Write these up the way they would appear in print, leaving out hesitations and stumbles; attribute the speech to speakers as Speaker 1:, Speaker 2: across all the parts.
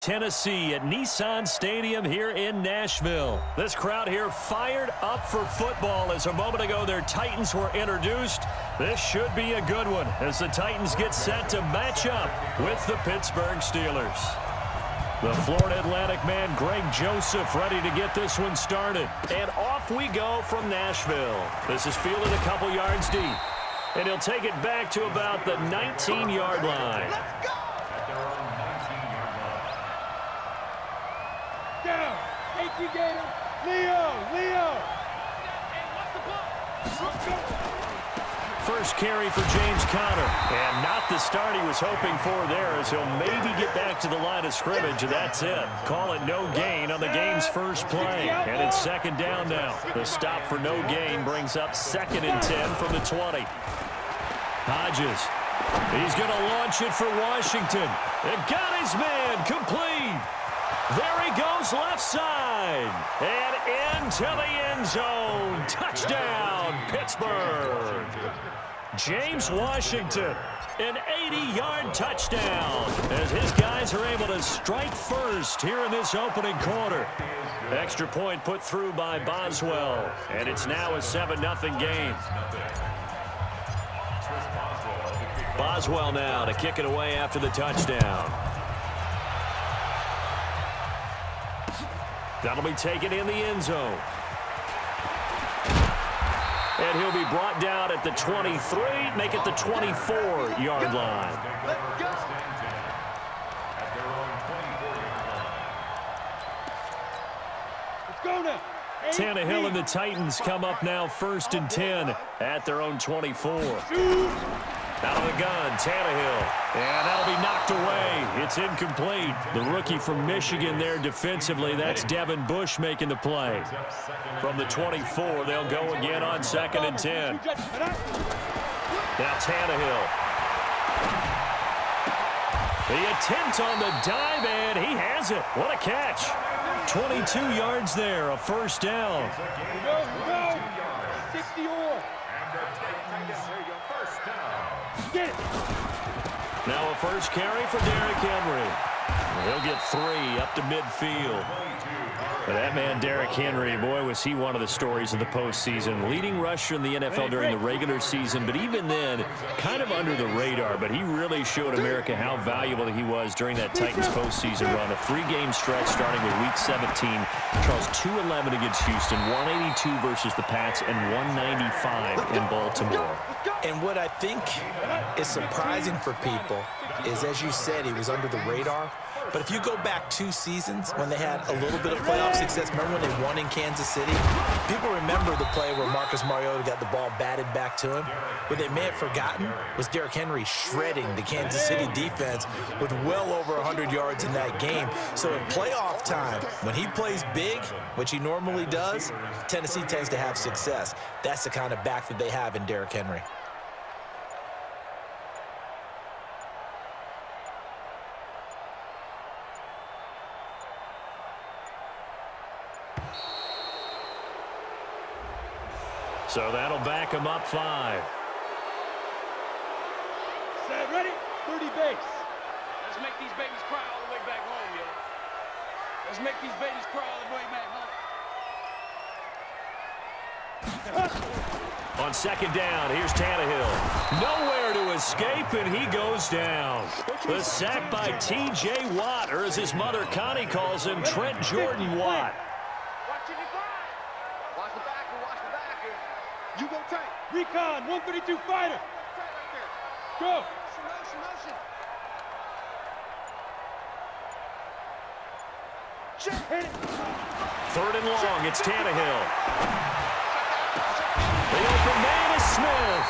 Speaker 1: Tennessee at Nissan Stadium here in Nashville. This crowd here fired up for football as a moment ago their Titans were introduced. This should be a good one as the Titans get set to match up with the Pittsburgh Steelers. The Florida Atlantic man Greg Joseph ready to get this one started. And off we go from Nashville. This is fielded a couple yards deep. And he'll take it back to about the 19-yard line.
Speaker 2: Let's go!
Speaker 3: Down. AT Gator. Leo.
Speaker 1: First carry for James Conner. And not the start he was hoping for there as he'll maybe get back to the line of scrimmage, and that's it. Call it no gain on the game's first play. And it's second down now. The stop for no gain brings up 2nd and 10 from the 20. Hodges. He's going to launch it for Washington. It got his man complete. There he goes left side. And into the end zone. Touchdown, Pittsburgh. James Washington, an 80-yard touchdown as his guys are able to strike first here in this opening quarter. Extra point put through by Boswell. And it's now a 7-0 game. Boswell now to kick it away after the touchdown. That'll be taken in the end zone. And he'll be brought down at the 23, make it the 24-yard line.
Speaker 3: Let's go now.
Speaker 1: Tannehill and the Titans come up now 1st and 10 at their own 24. Out of the gun, Tannehill. And that'll be knocked away. It's incomplete. The rookie from Michigan there defensively. That's Devin Bush making the play. From the 24, they'll go again on 2nd and 10. Now Tannehill. The attempt on the dive, and he has it. What a catch. 22 yards there, a first down.
Speaker 3: Go. 60 or. Get it.
Speaker 1: Now a first carry for Derrick Henry. He'll get 3 up to midfield. But that man, Derrick Henry, boy, was he one of the stories of the postseason. Leading rusher in the NFL during the regular season, but even then, kind of under the radar. But he really showed America how valuable he was during that Titans postseason run. A 3-game stretch starting with Week 17. Charles, 211 against Houston, 182 versus the Pats, and 195 in Baltimore.
Speaker 4: And what I think is surprising for people is, as you said, he was under the radar. But if you go back 2 seasons when they had a little bit of playoff success, remember when they won in Kansas City? People remember the play where Marcus Mariota got the ball batted back to him. What they may have forgotten was Derrick Henry shredding the Kansas City defense with well over 100 yards in that game. So in playoff time, when he plays big, which he normally does, Tennessee tends to have success. That's the kind of back that they have in Derrick Henry.
Speaker 1: So that'll back him up 5.
Speaker 3: Set, ready? 30 base.
Speaker 2: Let's make these babies cry all the way back home, yo. Let's make these babies cry all the way back home.
Speaker 1: On 2nd down, here's Tannehill. Nowhere to escape, and he goes down. The sack by T.J. Watt, or as his mother Connie calls him, Trent Jordan Watt.
Speaker 3: You go tight. Recon, 132 fighter. Go.
Speaker 2: Motion.
Speaker 3: Hit it.
Speaker 1: 3rd and long, it's Tannehill. The open man is Smith.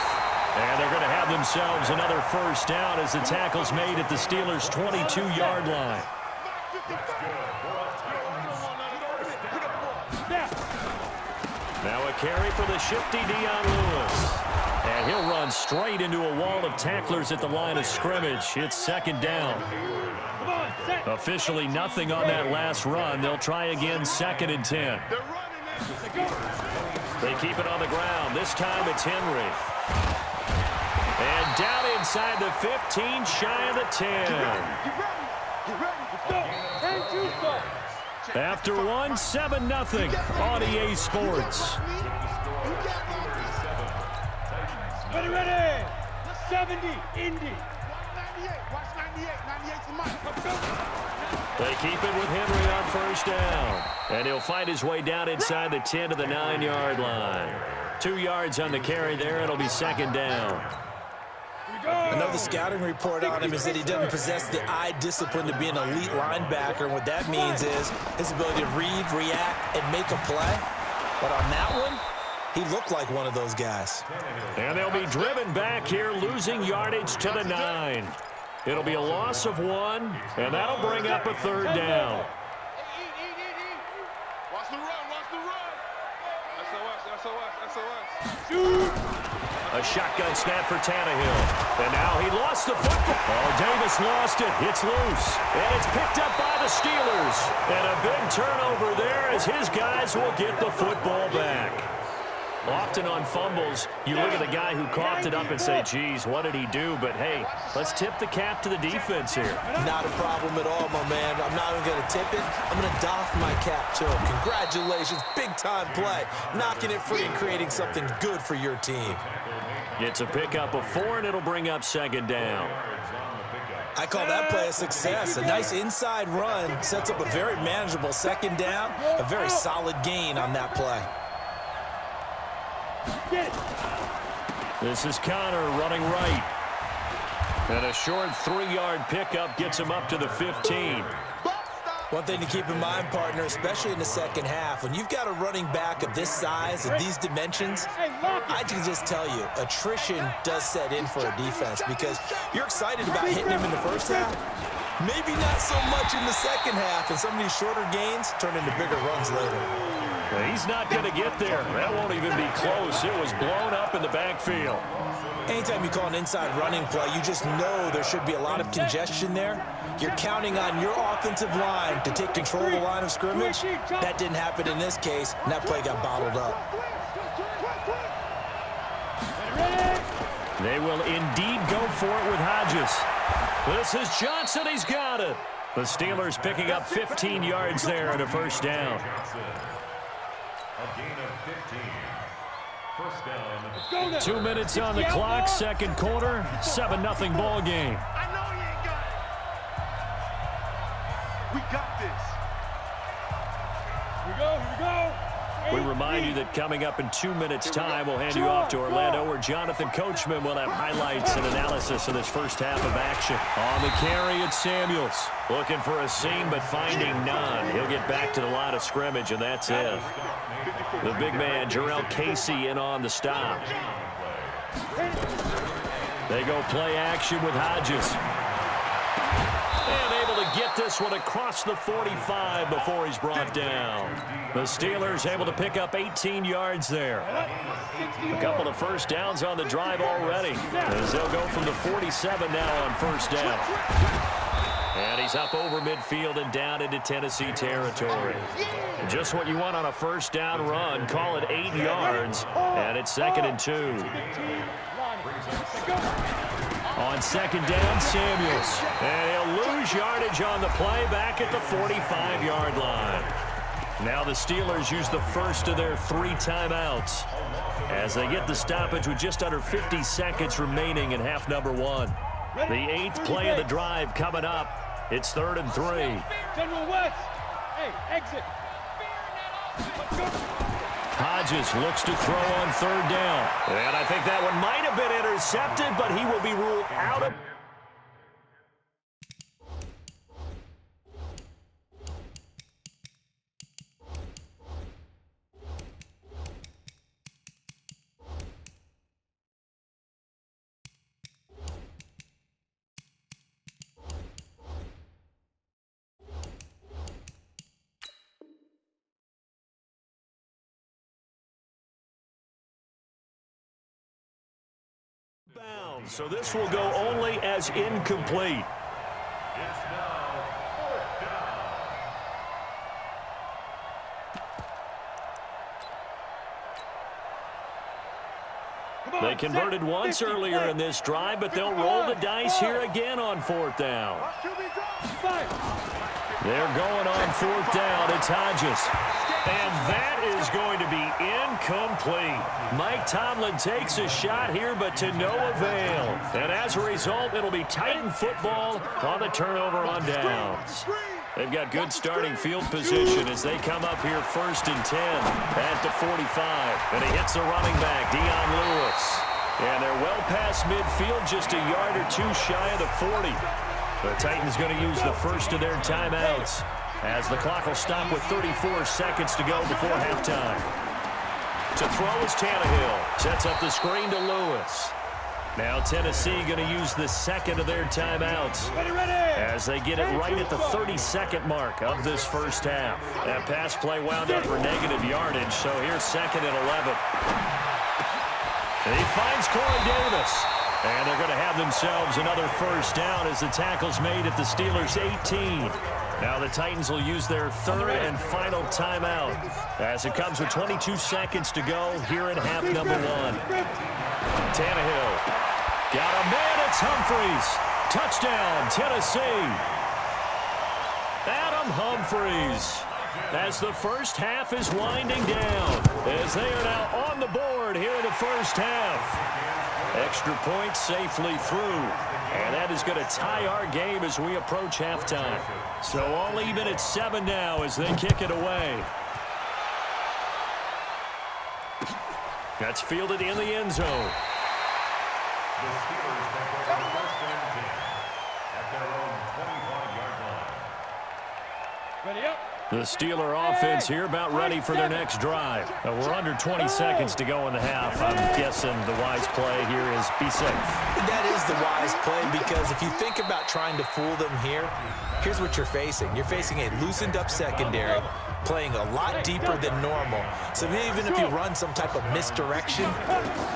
Speaker 1: And they're going to have themselves another first down as the tackle's made at the Steelers' 22-yard line. Now a carry for the shifty Dion Lewis. And he'll run straight into a wall of tacklers at the line of scrimmage. It's 2nd down. Officially nothing on that last run. They'll try again 2nd and 10. They keep it on the ground. This time it's Henry. And down inside the 15, shy of the 10.
Speaker 3: Get ready. Let's go.
Speaker 1: After one, 7-0 on EA Sports.
Speaker 3: Ready. 70, Indy.
Speaker 1: They keep it with Henry on first down. And he'll find his way down inside the 10 to the 9-yard line. 2 yards on the carry there. It'll be second down.
Speaker 4: I know the scouting report on him is that he doesn't possess the eye discipline to be an elite linebacker. And what that means is his ability to read, react, and make a play. But on that one, he looked like one of those guys.
Speaker 1: And they'll be driven back here, losing yardage to the 9. It'll be a loss of 1, and that'll bring up a third down.
Speaker 2: Watch the run. SOS.
Speaker 1: A shotgun snap for Tannehill. And now he lost the football. Oh, Davis lost it. It's loose. And it's picked up by the Steelers. And a big turnover there as his guys will get the football back. Often on fumbles, you look at the guy who coughed it up and say, geez, what did he do? But, hey, let's tip the cap to the defense here.
Speaker 4: Not a problem at all, my man. I'm not even going to tip it. I'm going to doff my cap to him. Congratulations. Big-time play. Knocking it free and creating something good for your team.
Speaker 1: It's a pickup of 4, and it'll bring up second down.
Speaker 4: I call that play a success. A nice inside run sets up a very manageable second down. A very solid gain on that play.
Speaker 1: This is Connor running right. And a short 3-yard pickup gets him up to the 15.
Speaker 4: One thing to keep in mind, partner, especially in the second half, when you've got a running back of this size, of these dimensions, I can just tell you, attrition does set in for a defense because you're excited about hitting him in the first half. Maybe not so much in the second half, and some of these shorter gains turn into bigger runs later.
Speaker 1: He's not going to get there. That won't even be close. It was blown up in the backfield.
Speaker 4: Anytime you call an inside running play, you just know there should be a lot of congestion there. You're counting on your offensive line to take control of the line of scrimmage. That didn't happen in this case, and that play got bottled up.
Speaker 1: They will indeed go for it with Hodges. This is Johnson. He's got it. The Steelers picking up 15 yards there and a first down.
Speaker 5: A gain of 15. First down.
Speaker 1: 2 minutes on the clock, second quarter, 7-0 ball game.
Speaker 2: I know he ain't got it. We got this.
Speaker 3: Here we go.
Speaker 1: We remind you that coming up in 2 minutes' time, we'll hand you off to Orlando, where Jonathan Coachman will have highlights and analysis of this first half of action. On the carry, it's Samuels. Looking for a seam, but finding none. He'll get back to the line of scrimmage, and that's it. The big man, Jarrell Casey, in on the stop. They go play action with Hodges. And able to get this one across the 45 before he's brought down. The Steelers able to pick up 18 yards there. A couple of first downs on the drive already, as they'll go from the 47 now on first down. And he's up over midfield and down into Tennessee territory. Just what you want on a first down run. Call it 8 yards, and it's 2nd and 2. On second down, Samuels. And he'll lose yardage on the play back at the 45-yard line. Now the Steelers use the first of their 3 timeouts as they get the stoppage with just under 50 seconds remaining in half number 1. The 8th play of the drive coming up. It's 3rd and 3.
Speaker 3: General West. Hey, exit.
Speaker 1: Hodges looks to throw on 3rd down. And I think that one might have been intercepted, but he will be ruled out of... So this will go only as incomplete.
Speaker 5: It's now 4th down.
Speaker 1: They converted once earlier in this drive, but they'll roll the dice here again on 4th down. They're going on 4th down. It's Hodges. And that is going to be incomplete. Mike Tomlin takes a shot here, but to no avail. And as a result, it'll be Titan football on the turnover on downs. They've got good starting field position as they come up here 1st and 10 at the 45. And he hits the running back, Dion Lewis. And they're well past midfield, just a yard or two shy of the 40. The Titans going to use the first of their timeouts as the clock will stop with 34 seconds to go before halftime. To throw is Tannehill. Sets up the screen to Lewis. Now Tennessee going to use the second of their timeouts as they get it right at the 32nd mark of this first half. That pass play wound up for negative yardage, so here's 2nd and 11. And he finds Corey Davis. And they're going to have themselves another first down as the tackle's made at the Steelers' 18. Now the Titans will use their 3rd and final timeout as it comes with 22 seconds to go here in half number 1. Tannehill got a man. It's Humphries. Touchdown, Tennessee. Adam Humphries as the first half is winding down as they are now on the board here in the first half. Extra point safely through. And that is going to tie our game as we approach halftime. So all even at 7 now as they kick it away. That's fielded in the end zone.
Speaker 5: The Steelers take over first and 10 at their own 25-yard line.
Speaker 3: Ready up.
Speaker 1: The Steeler offense here about ready for their next drive. We're under 20 seconds to go in the half. I'm guessing the wise play here is be safe.
Speaker 4: That is the wise play because if you think about trying to fool them here, here's what you're facing. You're facing a loosened up secondary, playing a lot deeper than normal. So even if you run some type of misdirection,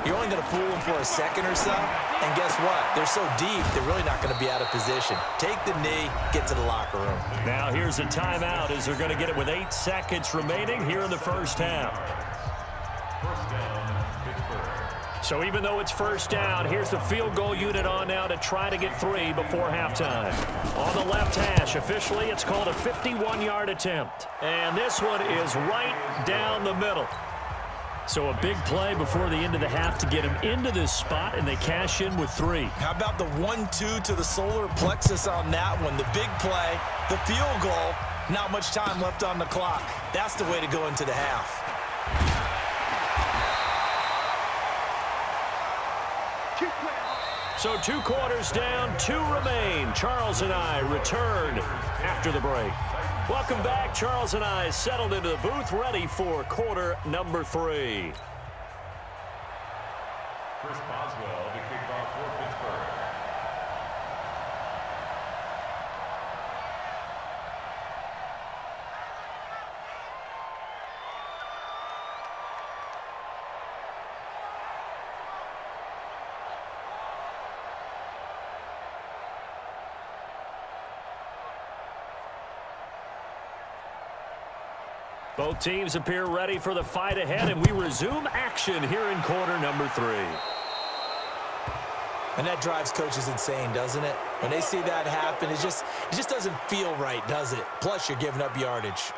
Speaker 4: you're only going to fool them for a second or so. And guess what? They're so deep, they're really not going to be out of position. Take the knee, get to the locker room.
Speaker 1: Now here's a timeout as they're going to get it with 8 seconds remaining here in the first half.
Speaker 5: First down, Pittsburgh.
Speaker 1: So even though it's first down, here's the field goal unit on now to try to get 3 before halftime. On the left hash, officially it's called a 51-yard attempt. And this one is right down the middle. So a big play before the end of the half to get him into this spot, and they cash in with 3.
Speaker 4: How about the 1-2 to the solar plexus on that one? The big play, the field goal, not much time left on the clock. That's the way to go into the half.
Speaker 1: So 2 quarters down, 2 remain. Charles and I return after the break. Welcome back. Charles and I settled into the booth, ready for quarter number 3.
Speaker 5: Chris Boswell to kick off for Pittsburgh.
Speaker 1: Both teams appear ready for the fight ahead, and we resume action here in quarter number 3.
Speaker 4: And that drives coaches insane, doesn't it? When they see that happen, it just doesn't feel right, does it? Plus, you're giving up yardage.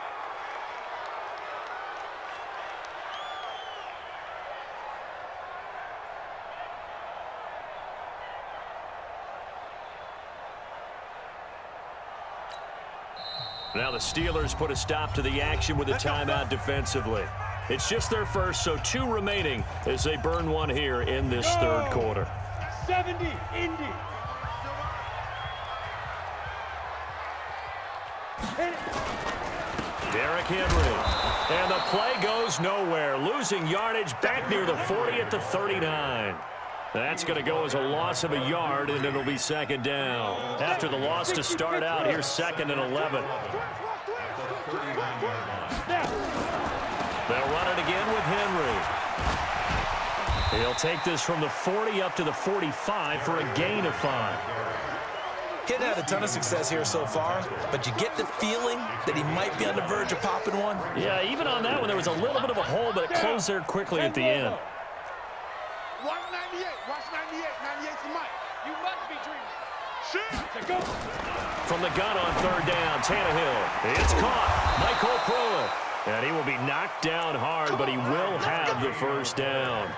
Speaker 1: Now the Steelers put a stop to the action with a timeout defensively. It's just their first, so 2 remaining as they burn 1 here in this third quarter.
Speaker 3: 70, Indy.
Speaker 1: Derrick Henry. And the play goes nowhere. Losing yardage back near the 40 at the 39. That's going to go as a loss of a yard, and it'll be 2nd down. After the loss to start out, here's 2nd and 11. They'll run it again with Henry. He'll take this from the 40 up to the 45 for a gain of 5.
Speaker 4: He hadn't had a ton of success here so far, but you get the feeling that he might be on the verge of popping one.
Speaker 1: Yeah, even on that one, there was a little bit of a hole, but it closed there quickly at the end.
Speaker 2: Watch 98. Watch 98. 98's the mic. You must be dreaming. Shoot. Go.
Speaker 1: From the gun on third down, Tannehill. It's caught. Michael Pruitt. And he will be knocked down hard, but he will have the first down.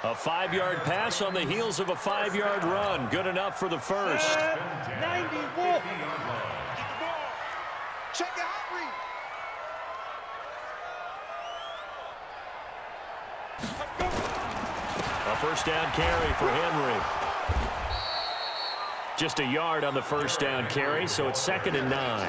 Speaker 1: A 5-yard pass on the heels of a 5-yard run. Good enough for the first.
Speaker 3: 90 Wolf.
Speaker 2: Check the hot read.
Speaker 1: A first down carry for Henry. Just a yard on the first down carry, so it's 2nd and 9.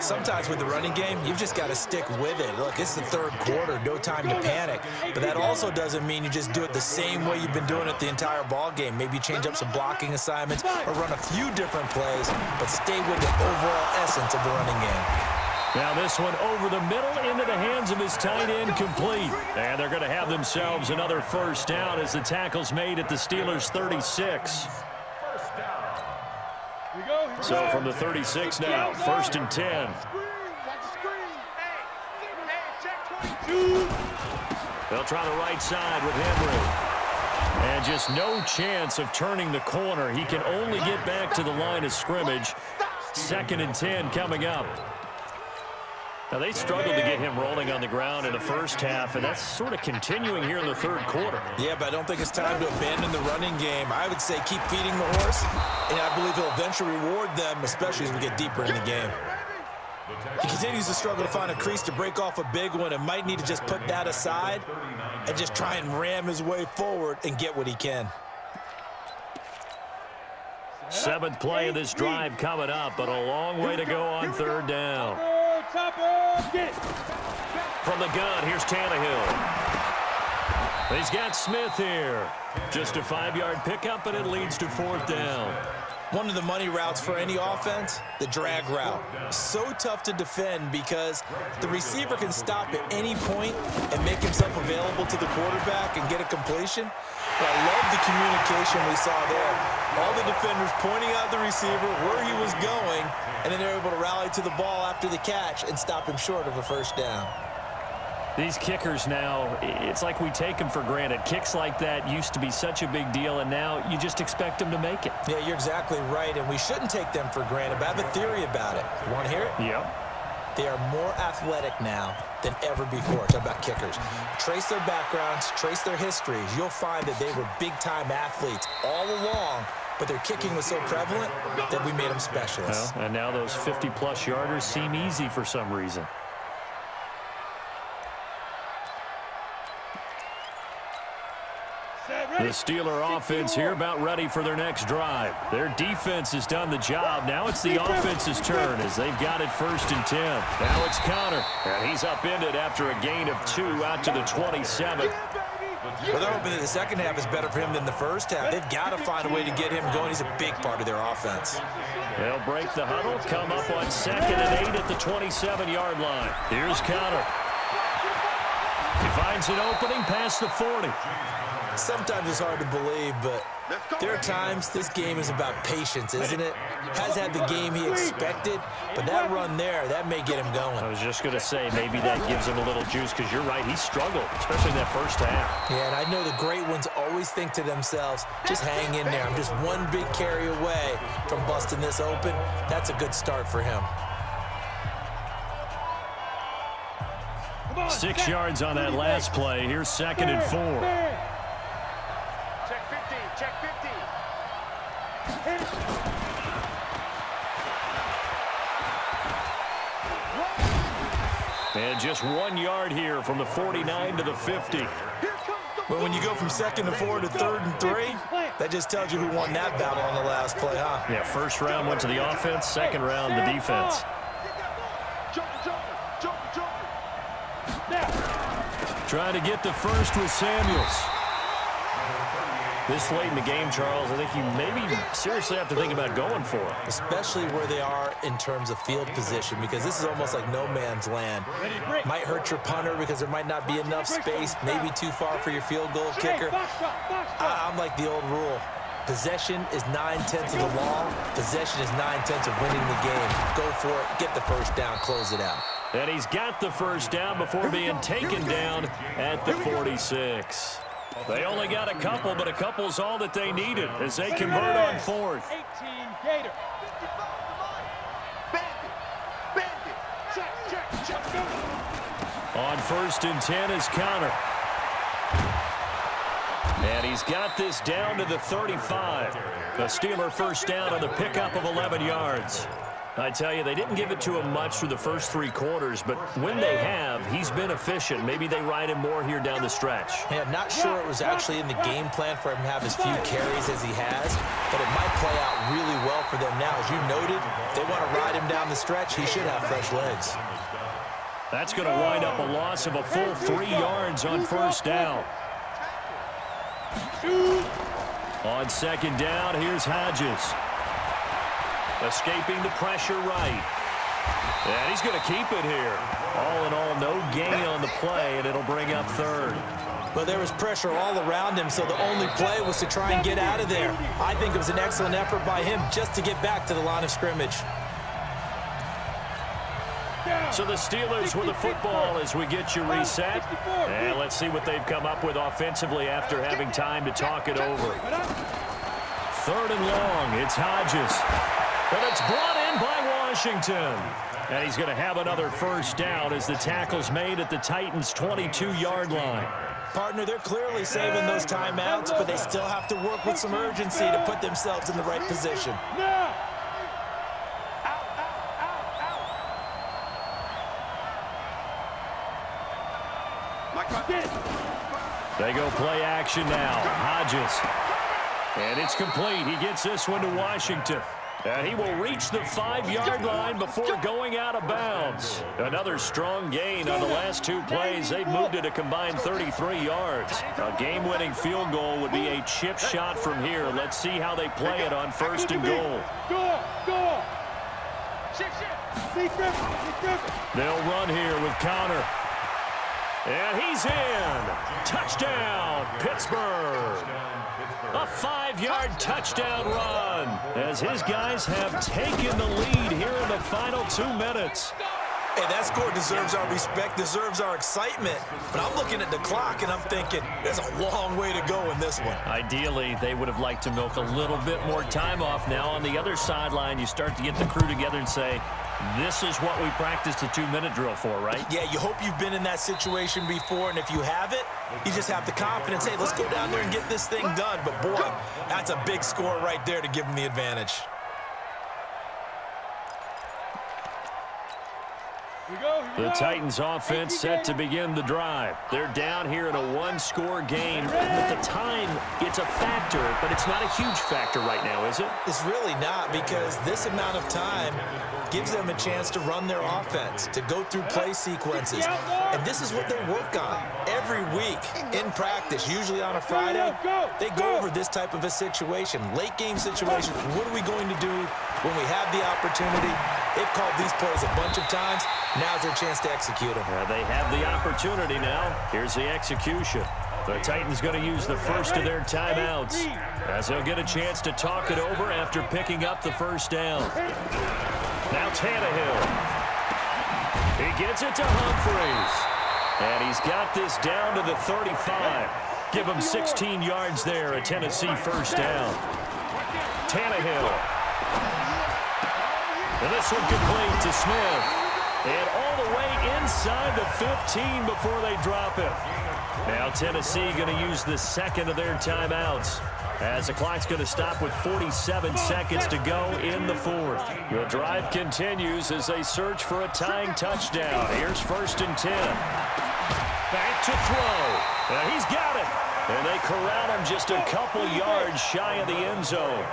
Speaker 4: Sometimes with the running game, you've just got to stick with it. Look, it's the third quarter, no time to panic. But that also doesn't mean you just do it the same way you've been doing it the entire ball game. Maybe change up some blocking assignments or run a few different plays, but stay with the overall essence of the running game.
Speaker 1: Now this one over the middle into the hands of his tight end, complete. And they're going to have themselves another first down as the tackle's made at the Steelers' 36. So from the 36 now, 1st and 10. They'll try the right side with Henry. And just no chance of turning the corner. He can only get back to the line of scrimmage. 2nd and 10 coming up. Now, they struggled to get him rolling on the ground in the first half, and that's sort of continuing here in the third quarter.
Speaker 4: Yeah, but I don't think it's time to abandon the running game. I would say keep feeding the horse, and I believe he'll eventually reward them, especially as we get deeper in the game. He continues to struggle to find a crease to break off a big one and might need to just put that aside and just try and ram his way forward and get what he can.
Speaker 1: 7th play of this drive coming up, but a long way to go on third down. From the gun, here's Tannehill. He's got Smith here. Just a 5-yard pickup, and it leads to 4th down.
Speaker 4: One of the money routes for any offense, the drag route. So tough to defend because the receiver can stop at any point and make himself available to the quarterback and get a completion. But I love the communication we saw there. All the defenders pointing out the receiver, where he was going, and then they're able to rally to the ball after the catch and stop him short of a first down.
Speaker 1: These kickers now, it's like we take them for granted. Kicks like that used to be such a big deal, and now you just expect them to make it.
Speaker 4: Yeah, you're exactly right, and we shouldn't take them for granted, but I have a theory about it. You want to hear it?
Speaker 1: Yep.
Speaker 4: They are more athletic now than ever before. Talk about kickers. Trace their backgrounds, trace their histories. You'll find that they were big-time athletes all along, but their kicking was so prevalent that we made them specialists.
Speaker 1: Well, and now those 50-plus yarders seem easy for some reason. The Steeler offense here about ready for their next drive. Their defense has done the job. Now it's the offense's turn as they've got it 1st and 10. Now it's Connor, and he's upended after a gain of 2 out to the 27.
Speaker 4: Well, they're hoping that the second half is better for him than the first half. They've got to find a way to get him going. He's a big part of their offense.
Speaker 1: They'll break the huddle, come up on 2nd and 8 at the 27-yard line. Here's Connor. He finds an opening past the 40.
Speaker 4: Sometimes it's hard to believe, but there are times this game is about patience, isn't it? Has had the game he expected, but that run there, that may get him going.
Speaker 1: I was just going to say, maybe that gives him a little juice, because you're right, he struggled, especially in that first half.
Speaker 4: Yeah, and I know the great ones always think to themselves, just hang in there. I'm just one big carry away from busting this open. That's a good start for him.
Speaker 1: 6 yards on that last play. Here's 2nd and 4.
Speaker 2: Check 50.
Speaker 1: And just 1 yard here from the 49 to the 50.
Speaker 4: Well, when you go from 2nd and 4 to 3rd and 3, that just tells you who won that battle on the last play, huh?
Speaker 1: Yeah, first round went to the offense, second round the defense. Trying to get the first with Samuels. This late in the game, Charles, I think you maybe seriously have to think about going for it.
Speaker 4: Especially where they are in terms of field position, because this is almost like no man's land. Might hurt your punter because there might not be enough space, maybe too far for your field goal kicker. I'm like the old rule. Possession is 9/10 of the law. Possession is 9/10 of winning the game. Go for it, get the first down, close it out.
Speaker 1: And he's got the first down before being taken down at the 46. They only got a couple, but a couple's all that they needed as they convert on 4th. On 1st and 10 is counter. And he's got this down to the 35. The Steeler first down on the pickup of 11 yards. I tell you, they didn't give it to him much through the first 3 quarters, but when they have, he's been efficient. Maybe they ride him more here down the stretch.
Speaker 4: Yeah, I'm not sure it was actually in the game plan for him to have as few carries as he has, but it might play out really well for them now. As you noted, if they want to ride him down the stretch, he should have fresh legs.
Speaker 1: That's going to wind up a loss of a full 3 yards on 1st down. On 2nd down, here's Hodges. Escaping the pressure right. And he's going to keep it here. All in all, no gain on the play, and it'll bring up 3rd.
Speaker 4: Well, there was pressure all around him, so the only play was to try and get out of there. I think it was an excellent effort by him just to get back to the line of scrimmage.
Speaker 1: So the Steelers with the football as we get you reset. And let's see what they've come up with offensively after having time to talk it over. 3rd and long, it's Hodges. And it's brought in by Washington. And he's going to have another 1st down as the tackle's made at the Titans' 22-yard line.
Speaker 4: Partner, they're clearly saving those timeouts, but they still have to work with some urgency to put themselves in the right position.
Speaker 1: They go play action now. Hodges. And it's complete. He gets this one to Washington. And he will reach the 5-yard line before going out of bounds. Another strong gain on the last 2 plays. They've moved it a combined 33 yards. A game-winning field goal would be a chip shot from here. Let's see how they play it on 1st and goal. They'll run here with Connor. And he's in. Touchdown, Pittsburgh. A 5-yard touchdown run as his guys have taken the lead here in the final 2 minutes.
Speaker 4: Hey, that score deserves our respect, deserves our excitement. But I'm looking at the clock, and I'm thinking, there's a long way to go in this one.
Speaker 1: Ideally, they would have liked to milk a little bit more time off. Now, on the other sideline, you start to get the crew together and say, this is what we practiced a 2-minute drill for, right?
Speaker 4: Yeah, you hope you've been in that situation before, and if you haven't, you just have the confidence, hey, let's go down there and get this thing done. But, boy, that's a big score right there to give them the advantage.
Speaker 1: The Titans offense set to begin the drive. They're down here in a 1-score game. And at the time, it's a factor, but it's not a huge factor right now, is it?
Speaker 4: It's really not, because this amount of time gives them a chance to run their offense, to go through play sequences. And this is what they work on every week in practice, usually on a Friday. They go over this type of a situation, late game situation. What are we going to do when we have the opportunity? They've called these plays a bunch of times. Now's their chance to execute them.
Speaker 1: They have the opportunity now. Here's the execution. The Titans going to use the first of their timeouts as they'll get a chance to talk it over after picking up the 1st down. Now Tannehill. He gets it to Humphries. And he's got this down to the 35. Give him 16 yards there, a Tennessee 1st down. Tannehill. And this one complete to Smith. And all the way inside the 15 before they drop it. Now Tennessee going to use the 2nd of their timeouts as the clock's going to stop with 47 seconds to go in the 4th. The drive continues as they search for a tying touchdown. Here's 1st and 10. Back to throw. And he's got it. And they corral him just a couple yards shy of the end zone.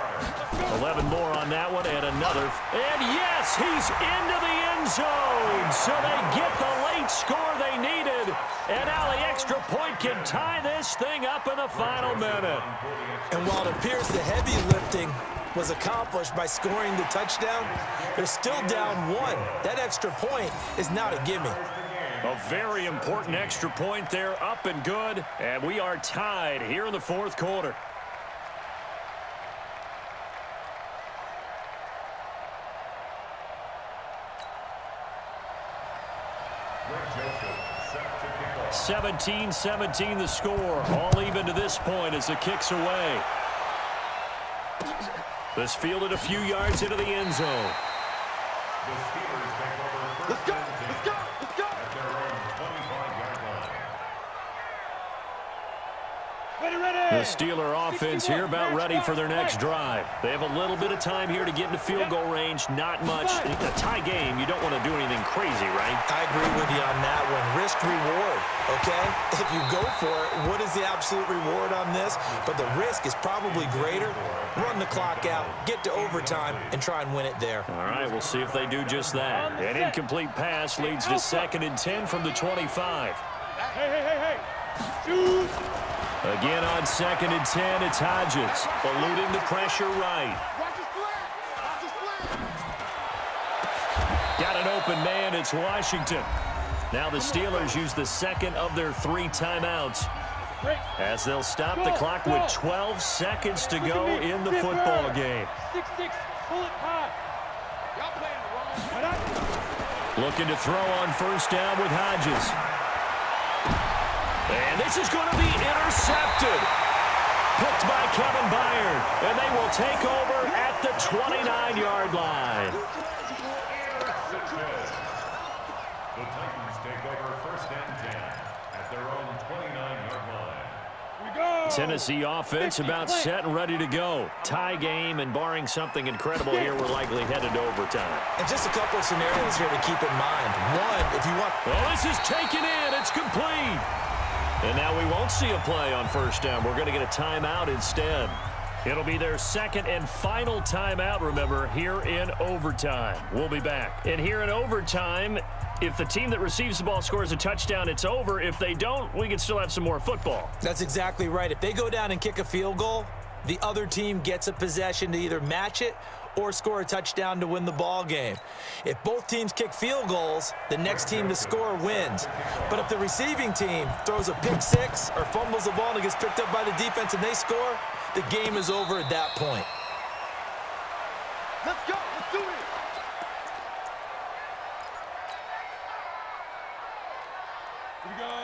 Speaker 1: 11 more on that one and another. And yes, he's into the end zone. So they get the late score they needed. And now the extra point can tie this thing up in the final minute.
Speaker 4: And while it appears the heavy lifting was accomplished by scoring the touchdown, they're still down 1. That extra point is not a gimme.
Speaker 1: A very important extra point there, up and good. And we are tied here in the 4th quarter.
Speaker 5: Joseph,
Speaker 1: 17-17 the score. All even to this point as the kick's away. This fielded a few yards into the end zone.
Speaker 5: the Steelers take over. Let's go! Let's go!
Speaker 1: The Steeler offense here about ready for their next drive. They have a little bit of time here to get into field goal range. Not much. In a tie game, you don't want to do anything crazy, right?
Speaker 4: I agree with you on that one. Risk reward, okay? If you go for it, what is the absolute reward on this? But the risk is probably greater. Run the clock out, get to overtime, and try and win it there.
Speaker 1: All right, we'll see if they do just that. An incomplete pass leads to 2nd and 10 from the 25.
Speaker 3: Hey. Shoot.
Speaker 1: Again on 2nd and 10, it's Hodges, eluding the pressure right. Got an open man, it's Washington. Now the Steelers use the 2nd of their 3 timeouts as they'll stop the clock with 12 seconds to go in the football game.
Speaker 3: 6-6, pull it high.
Speaker 1: Looking to throw on 1st down with Hodges. And this is going to be intercepted. Picked by Kevin Byard. And they will take over at the 29-yard line.
Speaker 5: The Titans take over 1st and 10 at their own 29-yard line.
Speaker 1: Tennessee offense about set and ready to go. Tie game, and barring something incredible here, we're likely headed to overtime.
Speaker 4: And just a couple of scenarios here to keep in mind. One, if you want...
Speaker 1: Well, this is taken in. It's complete. And now we won't see a play on 1st down. We're going to get a timeout instead. It'll be their 2nd and final timeout, remember, here in overtime. We'll be back. And here in overtime, if the team that receives the ball scores a touchdown, it's over. If they don't, we can still have some more football.
Speaker 4: That's exactly right. If they go down and kick a field goal, the other team gets a possession to either match it or score a touchdown to win the ball game. If both teams kick field goals, the next team to score wins. But if the receiving team throws a pick 6 or fumbles the ball and it gets picked up by the defense and they score, the game is over at that point.
Speaker 2: Let's go. Let's do it.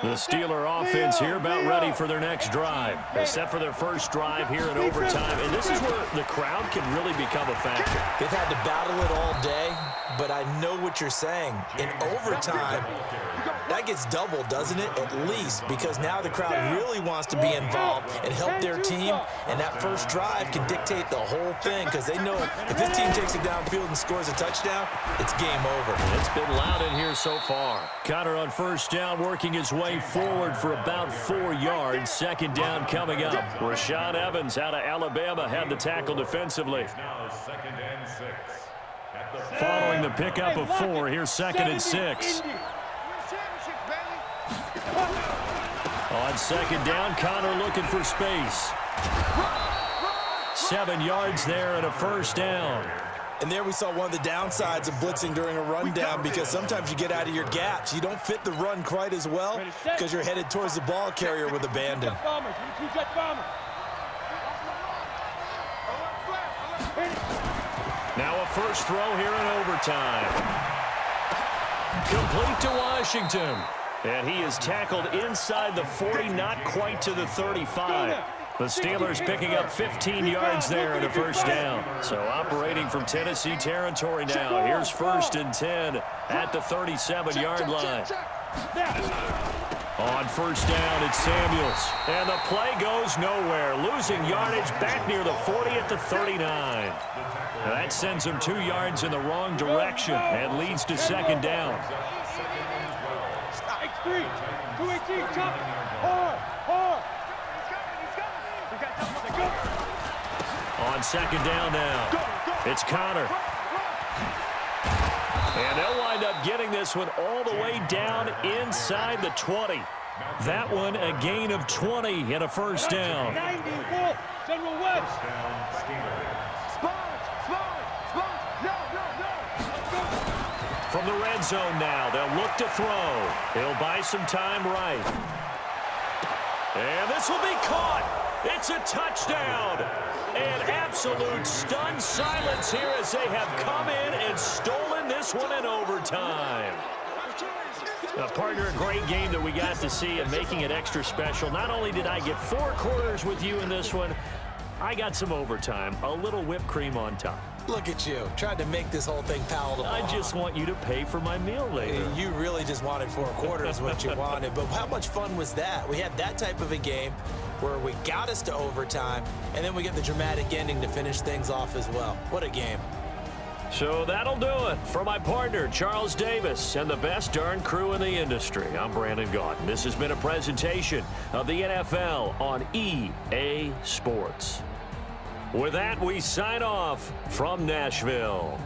Speaker 1: The Steeler offense here about ready for their next drive. They set for their first drive here in overtime, and this is where the crowd can really become a factor.
Speaker 4: They've had to battle it all day, but I know what you're saying. In overtime, that gets doubled, doesn't it? At least, because now the crowd really wants to be involved and help their team, and that first drive can dictate the whole thing, because they know if this team takes it downfield and scores a touchdown, it's game over.
Speaker 1: It's been loud in here so far. Connor on 1st down, working his way forward for about 4 yards. 2nd down coming up. Rashaan Evans out of Alabama had the tackle defensively.
Speaker 5: Now 2nd and 6.
Speaker 1: Following the pickup of 4, here's 2nd and 6. On 2nd down, Connor looking for space. 7 yards there and a 1st down.
Speaker 4: And there we saw one of the downsides of blitzing during a rundown, because sometimes you get out of your gaps. You don't fit the run quite as well because you're headed towards the ball carrier with abandon.
Speaker 1: Now a first throw here in overtime. Complete to Washington. And he is tackled inside the 40, not quite to the 35. The Steelers picking up 15 yards there and a 1st down. So operating from Tennessee territory now. Here's 1st and 10 at the 37-yard line. On 1st down, it's Samuels. And the play goes nowhere. Losing yardage back near the 40 at the 39. Now that sends him 2 yards in the wrong direction and leads to 2nd down.
Speaker 3: X3, 218, chop, hard.
Speaker 1: On 2nd down now, it's Connor. And they'll wind up getting this one all the way down inside the 20. That one a gain of 20 and a 1st down.
Speaker 3: 90, General West.
Speaker 1: From the red zone now, they'll look to throw. He'll buy some time right. And this will be caught. It's a touchdown. And absolute stunned silence here as they have come in and stolen this one in overtime. Partner, a great game that we got to see, and making it extra special. Not only did I get 4 quarters with you in this one, I got some overtime, a little whipped cream on top.
Speaker 4: Look at you, trying to make this whole thing palatable.
Speaker 1: I just want you to pay for my meal later.
Speaker 4: You really just wanted 4 quarters, what you wanted. But how much fun was that? We had that type of a game where we got us to overtime, and then we get the dramatic ending to finish things off as well. What a game.
Speaker 1: So that'll do it. For my partner, Charles Davis, and the best darn crew in the industry, I'm Brandon Gaudin. This has been a presentation of the NFL on EA Sports. With that, we sign off from Nashville.